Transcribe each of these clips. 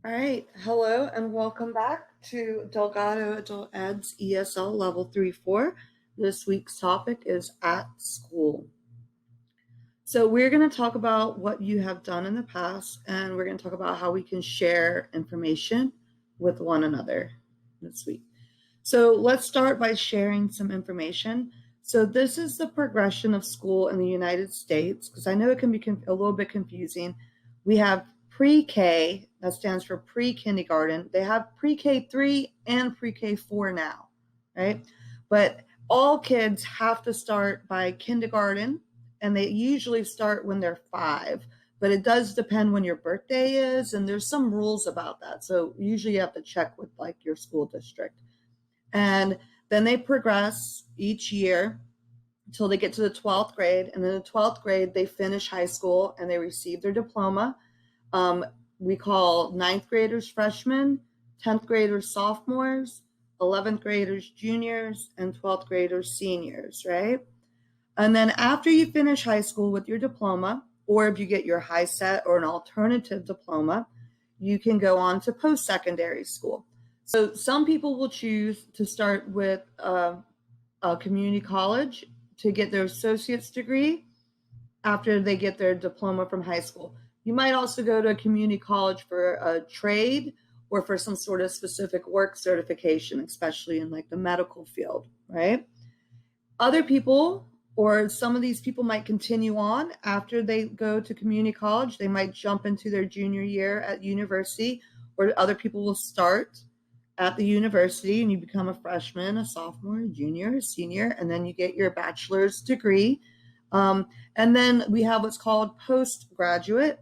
All right, hello and welcome back to Delgado Adult Ed's ESL Level 3-4. This week's topic is at school. So we're going to talk about what you have done in the past, and we're going to talk about how we can share information with one another this week. So let's start by sharing some information. So this is the progression of school in the United States, because I know it can be a little bit confusing. We have pre-K, that stands for pre-kindergarten. They have pre-K 3 and pre-K 4 now, right? But all kids have to start by kindergarten, and they usually start when they're 5. But it does depend when your birthday is, and there's some rules about that. So usually you have to check with like your school district. And then they progress each year until they get to the 12th grade. And in the 12th grade, they finish high school and they receive their diploma. We call 9th graders freshmen, 10th graders sophomores, 11th graders juniors, and 12th graders seniors, right? And then after you finish high school with your diploma, or if you get your high set or an alternative diploma, you can go on to post-secondary school. So some people will choose to start with a community college to get their associate's degree after they get their diploma from high school. You might also go to a community college for a trade or for some sort of specific work certification, especially in like the medical field, right? Other people, or some of these people, might continue on after they go to community college. They might jump into their junior year at university, or other people will start at the university and you become a freshman, a sophomore, a junior, a senior, and then you get your bachelor's degree. And then we have what's called postgraduate.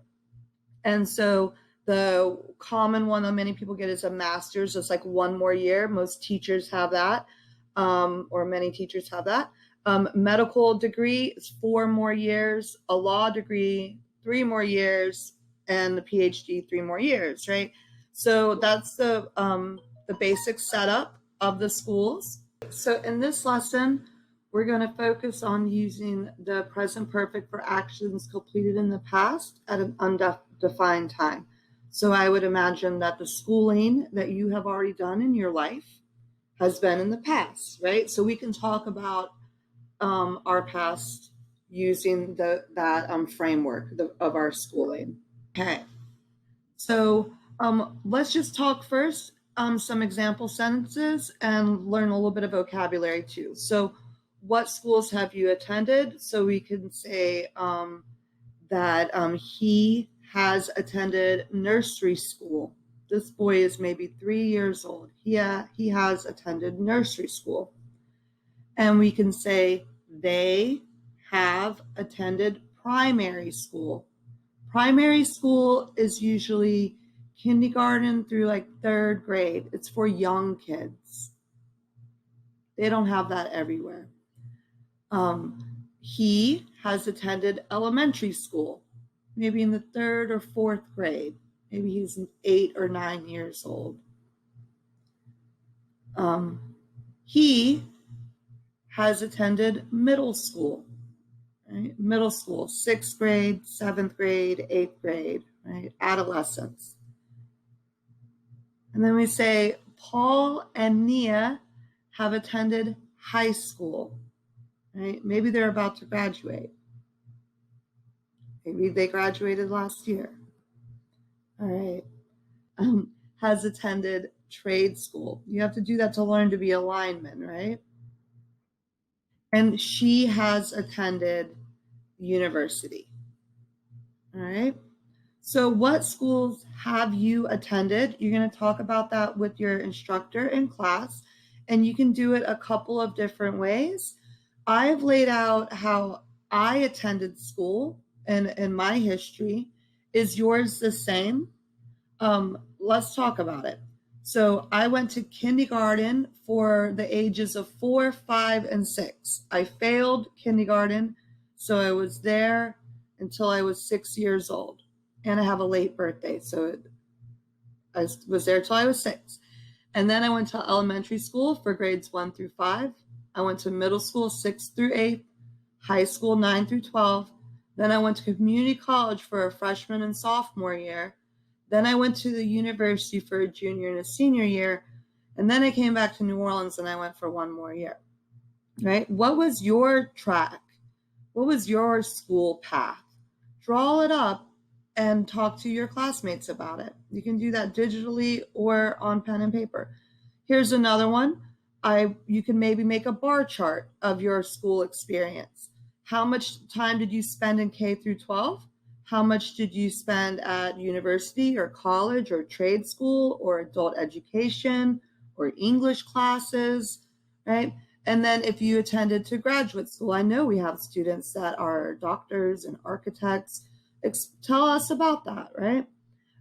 And so the common one that many people get is a master's. It's like one more year. Most teachers have that, or many teachers have that. Medical degree is 4 more years, a law degree, 3 more years, and the PhD, 3 more years, right? So that's the basic setup of the schools. So in this lesson, we're going to focus on using the present perfect for actions completed in the past at an undefined time. So I would imagine that the schooling that you have already done in your life has been in the past, right? So we can talk about our past using that framework of our schooling. Okay. So let's just talk first some example sentences and learn a little bit of vocabulary too. So what schools have you attended? So we can say that he has attended nursery school. This boy is maybe 3 years old. He has attended nursery school. And we can say they have attended primary school. Primary school is usually kindergarten through like 3rd grade. It's for young kids. They don't have that everywhere. He has attended elementary school, maybe in the 3rd or 4th grade. Maybe he's 8 or 9 years old. He has attended middle school, right? Middle school, 6th grade, 7th grade, 8th grade, right? Adolescence. And then we say Paul and Nia have attended high school, right? Maybe they're about to graduate. Maybe they graduated last year. All right. Has attended trade school. You have to do that to learn to be a lineman, right? And she has attended university. All right. So what schools have you attended? You're going to talk about that with your instructor in class, and you can do it a couple of different ways. I've laid out how I attended school and in my history. Is yours the same? Let's talk about it. So I went to kindergarten for the ages of 4, 5, and 6. I failed kindergarten, so I was there until I was 6 years old. And I have a late birthday, so I was there till I was 6. And then I went to elementary school for grades 1 through 5. I went to middle school 6 through 8, high school 9 through 12. Then I went to community college for a freshman and sophomore year. Then I went to the university for a junior and a senior year. And then I came back to New Orleans and I went for one more year, right? What was your track? What was your school path? Draw it up and talk to your classmates about it. You can do that digitally or on pen and paper. Here's another one. You can maybe make a bar chart of your school experience. How much time did you spend in K through 12? How much did you spend at university or college or trade school or adult education or English classes, right? And then if you attended to graduate school, I know we have students that are doctors and architects. Tell us about that, right?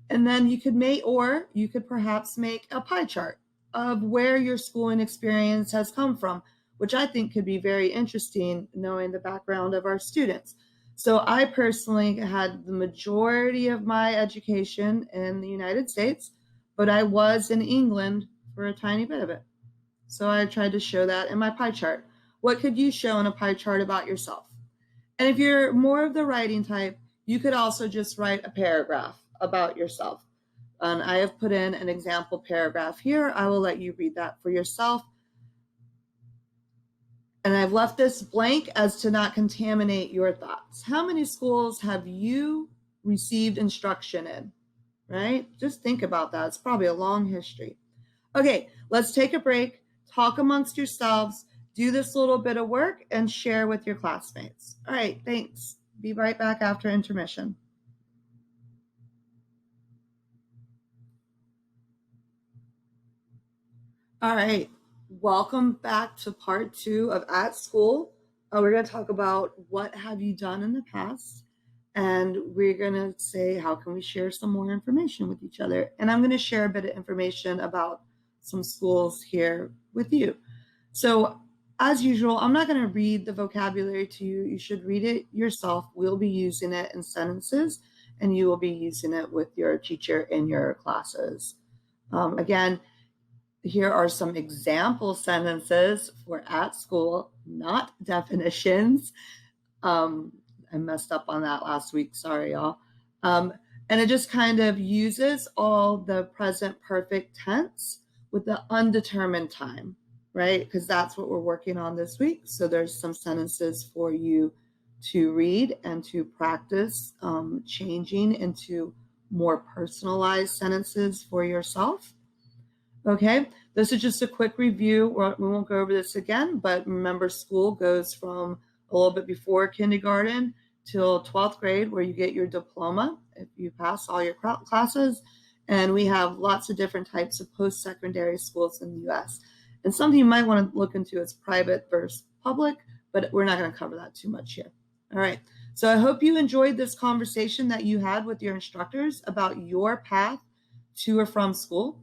And then you could perhaps make a pie chart of where your schooling experience has come from, which I think could be very interesting knowing the background of our students. So I personally had the majority of my education in the United States, but I was in England for a tiny bit of it. So I tried to show that in my pie chart. What could you show in a pie chart about yourself? And if you're more of the writing type, you could also just write a paragraph about yourself. And I have put in an example paragraph here. I will let you read that for yourself. And I've left this blank as to not contaminate your thoughts. How many schools have you received instruction in, right? Just think about that. It's probably a long history. Okay, let's take a break. Talk amongst yourselves, do this little bit of work, and share with your classmates. All right, thanks. Be right back after intermission. All right, welcome back to part 2 of At School. We're going to talk about what have you done in the past, and we're going to say how can we share some more information with each other. And I'm going to share a bit of information about some schools here with you. So as usual, I'm not going to read the vocabulary to you. You should read it yourself. We'll be using it in sentences, and you will be using it with your teacher in your classes. Again, here are some example sentences for at school, not definitions. I messed up on that last week. Sorry, y'all. And it just kind of uses all the present perfect tense with the undetermined time, right? Because that's what we're working on this week. So there's some sentences for you to read and to practice changing into more personalized sentences for yourself. Okay, this is just a quick review. We won't go over this again, but remember, school goes from a little bit before kindergarten till 12th grade, where you get your diploma if you pass all your classes. And we have lots of different types of post-secondary schools in the U.S. And something you might want to look into is private versus public, but we're not going to cover that too much here. All right, so I hope you enjoyed this conversation that you had with your instructors about your path to or from school.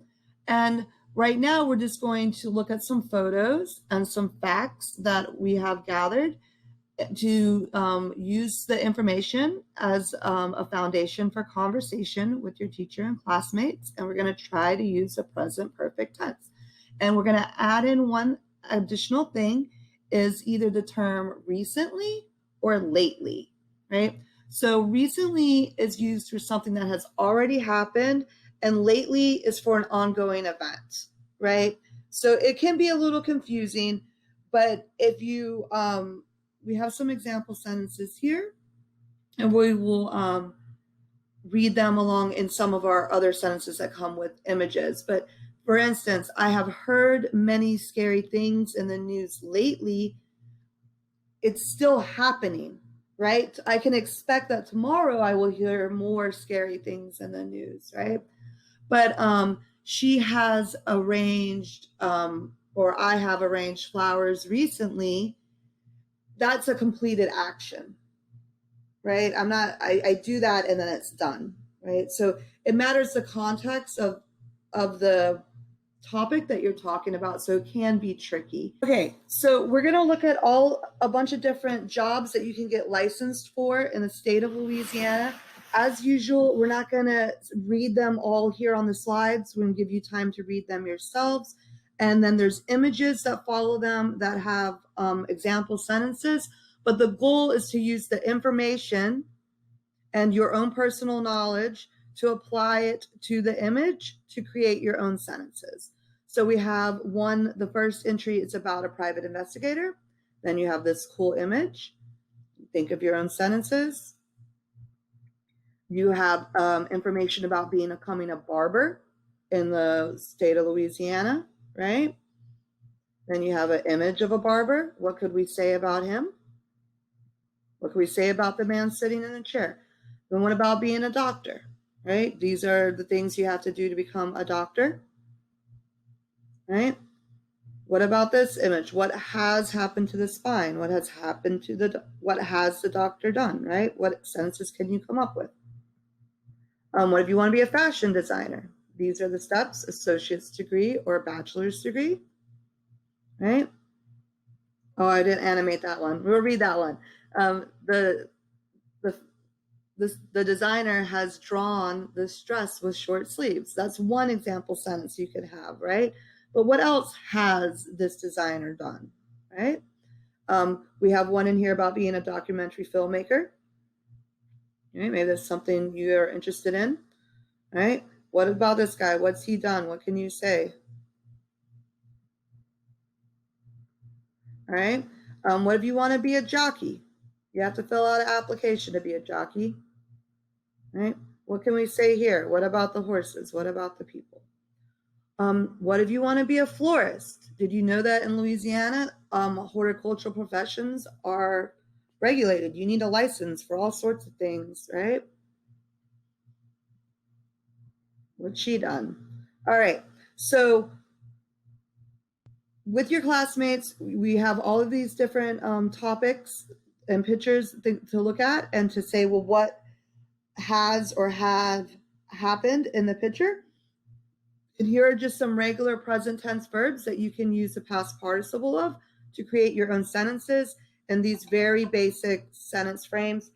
And right now, we're just going to look at some photos and some facts that we have gathered to use the information as a foundation for conversation with your teacher and classmates. And we're going to try to use the present perfect tense. And we're going to add in one additional thing is either the term recently or lately, right? So recently is used for something that has already happened, and lately is for an ongoing event, right? So it can be a little confusing, but if you, we have some example sentences here, and we will read them along in some of our other sentences that come with images. But for instance, I have heard many scary things in the news lately. It's still happening, right? I can expect that tomorrow I will hear more scary things in the news, right? But she has arranged, or I have arranged flowers recently. That's a completed action, right? I do that and then it's done, right? So it matters the context of the topic that you're talking about, so it can be tricky. Okay, so we're going to look at a bunch of different jobs that you can get licensed for in the state of Louisiana. As usual, we're not going to read them all here on the slides. We're going to give you time to read them yourselves. And then there's images that follow them that have example sentences. But the goal is to use the information and your own personal knowledge to apply it to the image to create your own sentences. So we have one, the first entry is about a private investigator. Then you have this cool image. Think of your own sentences. You have information about becoming a barber in the state of Louisiana, right? Then you have an image of a barber. What could we say about him? What can we say about the man sitting in the chair? Then what about being a doctor, right? These are the things you have to do to become a doctor, right? What about this image? What has happened to the spine? What has happened to what has the doctor done, right? What sentences can you come up with? What if you want to be a fashion designer? These are the steps: associate's degree or bachelor's degree, right? Oh, I didn't animate that one. We'll read that one. The designer has drawn this dress with short sleeves. That's one example sentence you could have, right? But what else has this designer done, right? We have one in here about being a documentary filmmaker. Right? Maybe that's something you're interested in, right? What about this guy? What's he done? What can you say? All right. What if you want to be a jockey? You have to fill out an application to be a jockey, right? What can we say here? What about the horses? What about the people? What if you want to be a florist? Did you know that in Louisiana, horticultural professions are regulated? You need a license for all sorts of things, right? What's she done? All right. So with your classmates, we have all of these different topics and pictures to look at and to say, well, what has or have happened in the picture? And here are just some regular present tense verbs that you can use the past participle of to create your own sentences in these very basic sentence frames,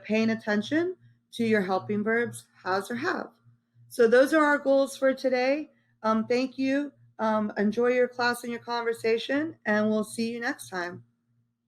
paying attention to your helping verbs, has or have. So those are our goals for today. Thank you. Enjoy your class and your conversation, and we'll see you next time.